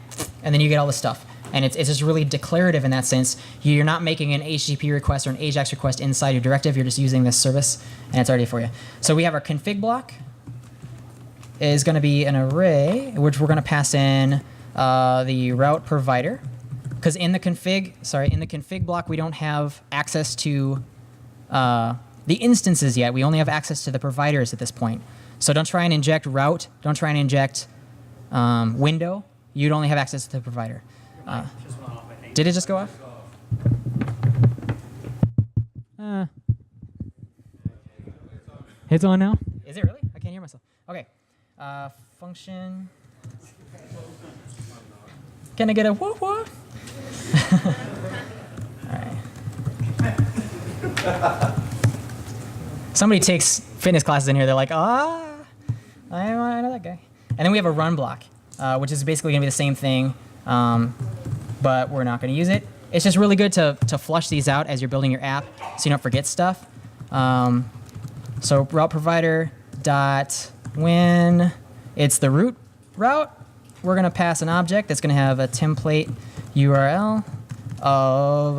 and then you get all this stuff. And it's just really declarative in that sense. You're not making an HTTP request or an AJAX request inside your directive. You're just using this service, and it's already for you. So we have our config block is going to be an array, which we're going to pass in the route provider, because in the config block we don't have access to the instances yet. We only have access to the providers at this point. So don't try and inject route. Don't try and inject window. You'd only have access to the provider. Did it just go off? It's on now? Is it really? I can't hear myself. Okay. Function. Can I get a whoop whoop? All right. Somebody takes fitness classes in here. They're like, I know that guy. And then we have a run block, which is basically going to be the same thing, but we're not going to use it. It's just really good to flush these out as you're building your app so you don't forget stuff. So route provider dot when it's the root route, we're going to pass an object that's going to have a template URL of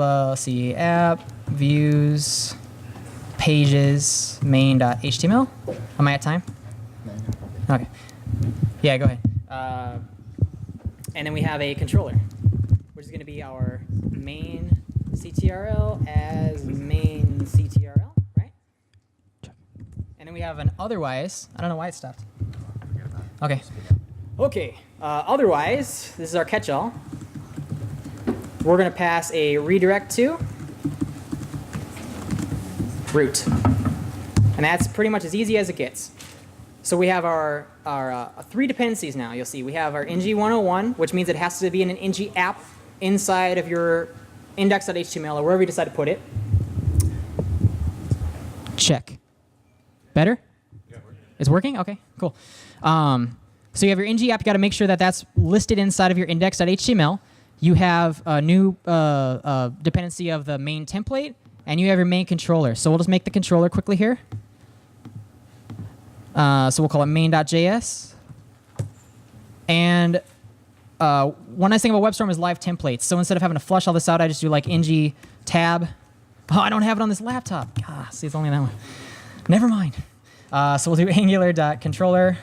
app views pages main.html. Am I at time? Okay. Yeah, go ahead. And then we have a controller, which is going to be our main CTRL as main CTRL, right? And then we have an otherwise. I don't know why it stopped. Okay. Okay. Otherwise, this is our catch-all. We're going to pass a redirect to root. And that's pretty much as easy as it gets. So we have our 3 dependencies now, you'll see. We have our ng101, which means it has to be in an ng app inside of your index.html or wherever you decide to put it. Check. Better? Yeah, it's working? Okay, cool. So you have your ng app. You got to make sure that that's listed inside of your index.html. You have a new dependency of the main template, and you have your main controller. So we'll just make the controller quickly here. So we'll call it main.js. And one nice thing about WebStorm is live templates. So instead of having to flush all this out, I just do like ng tab. Oh, I don't have it on this laptop. Ah, see, it's only that one. Never mind. So we'll do angular.controller.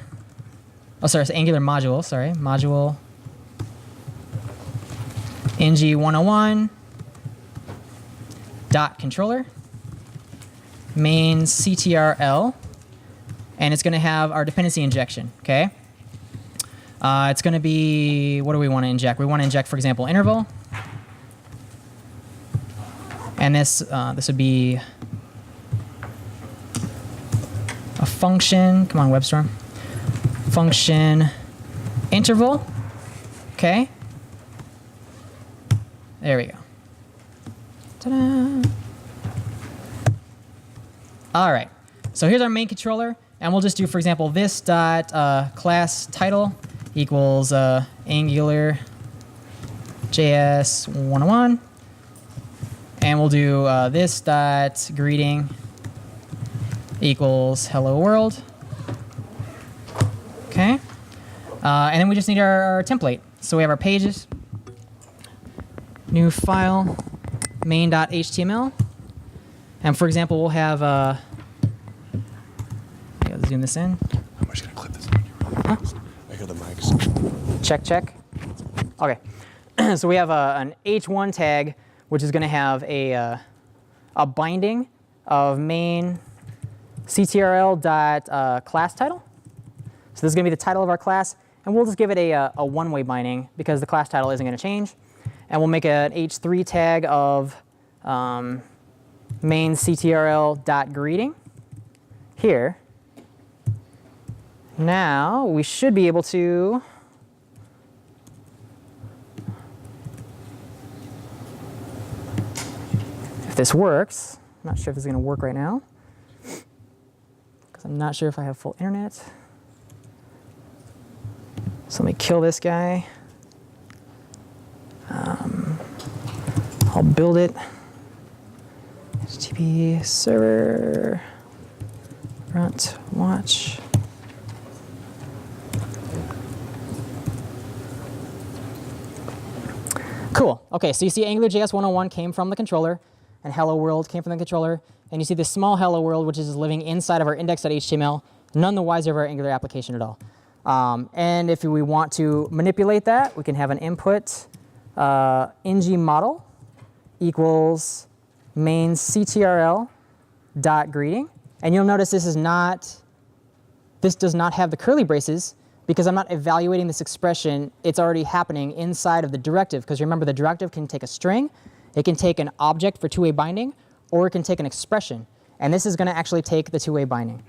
Oh, sorry, it's Angular module. Sorry, module ng101 dot controller main CTRL, and it's going to have our dependency injection. Okay. It's going to be, what do we want to inject? We want to inject, for example, interval, and this would be function, come on, WebStorm, function interval, okay? There we go. Ta-da! All right, so here's our main controller, and we'll just do, for example, this dot class title equals AngularJS 101, and we'll do this dot greeting equals hello world. Okay, and then we just need our template. So we have our pages, new file, main.html, and for example, we'll have. Let's zoom this in. I'm just gonna clip this on you really fast. I hear the mics. Check, check. Okay, so we have an h1 tag, which is going to have a binding of main ctrl dot class title. So this is going to be the title of our class, and we'll just give it a one-way binding because the class title isn't going to change. And we'll make an h3 tag of main ctrl dot greeting here. Now we should be able to if this works. I'm not sure if this is going to work right now because I'm not sure if I have full internet. So let me kill this guy. I'll build it. HTTP server front watch. Cool. Okay, so you see AngularJS 101 came from the controller, and Hello World came from the controller, and you see this small Hello World, which is living inside of our index.html, none the wiser of our Angular application at all. And if we want to manipulate that, we can have an input ngModel equals main ctrl dot greeting, and you'll notice this does not have the curly braces because I'm not evaluating this expression. It's already happening inside of the directive, because remember the directive can take a string, it can take an object for two-way binding, or it can take an expression, and this is going to actually take the two-way binding.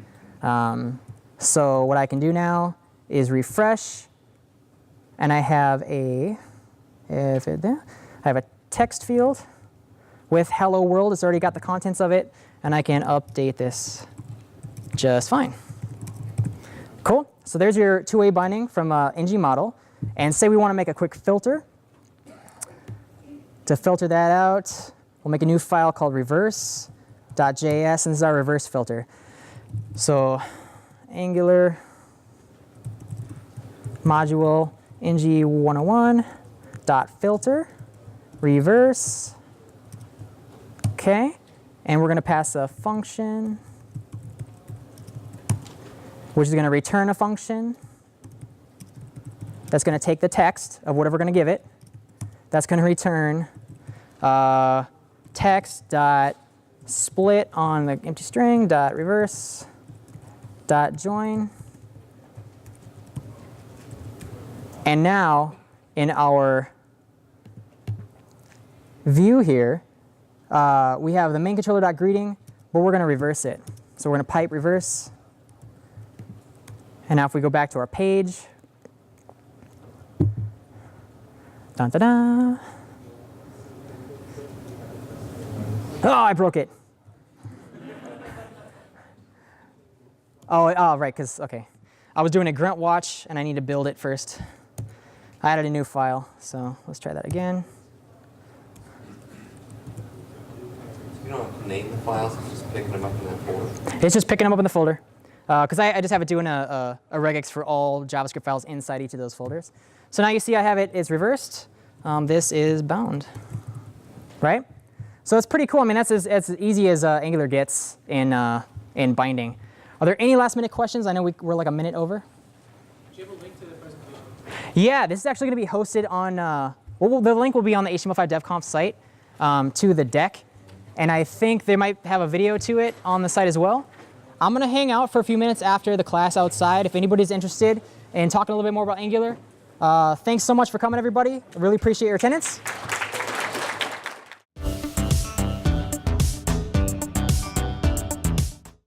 So what I can do now is refresh, and I have a text field with hello world. It's already got the contents of it, and I can update this just fine. Cool. So there's your two-way binding from ngModel. And say we want to make a quick filter. To filter that out, we'll make a new file called reverse.js, and this is our reverse filter. So Angular module ng101.filter reverse. Okay, and we're going to pass a function which is going to return a function that's going to take the text of whatever we're going to give it. That's going to return text dot split on the empty string dot reverse dot join. And now in our view here, we have the main controller dot greeting, but we're going to reverse it. So we're going to pipe reverse. And now if we go back to our page, dun, da, da. Oh, I broke it. Oh, right, because, okay. I was doing a grunt watch, and I need to build it first. I added a new file, so let's try that again. You don't have to name the files, it's just picking them up in that folder. It's just picking them up in the folder. Because I just have it doing a regex for all JavaScript files inside each of those folders. So now you see I have it, it's reversed. This is bound, right? So it's pretty cool. I mean, that's as easy as Angular gets in binding. Are there any last minute questions? I know we're like a minute over. Do you have a link to the presentation? Yeah, this is actually going to be hosted on, the link will be on the HTML5DevConf site to the deck. And I think they might have a video to it on the site as well. I'm going to hang out for a few minutes after the class outside if anybody's interested in talking a little bit more about Angular. Thanks so much for coming, everybody. I really appreciate your attendance.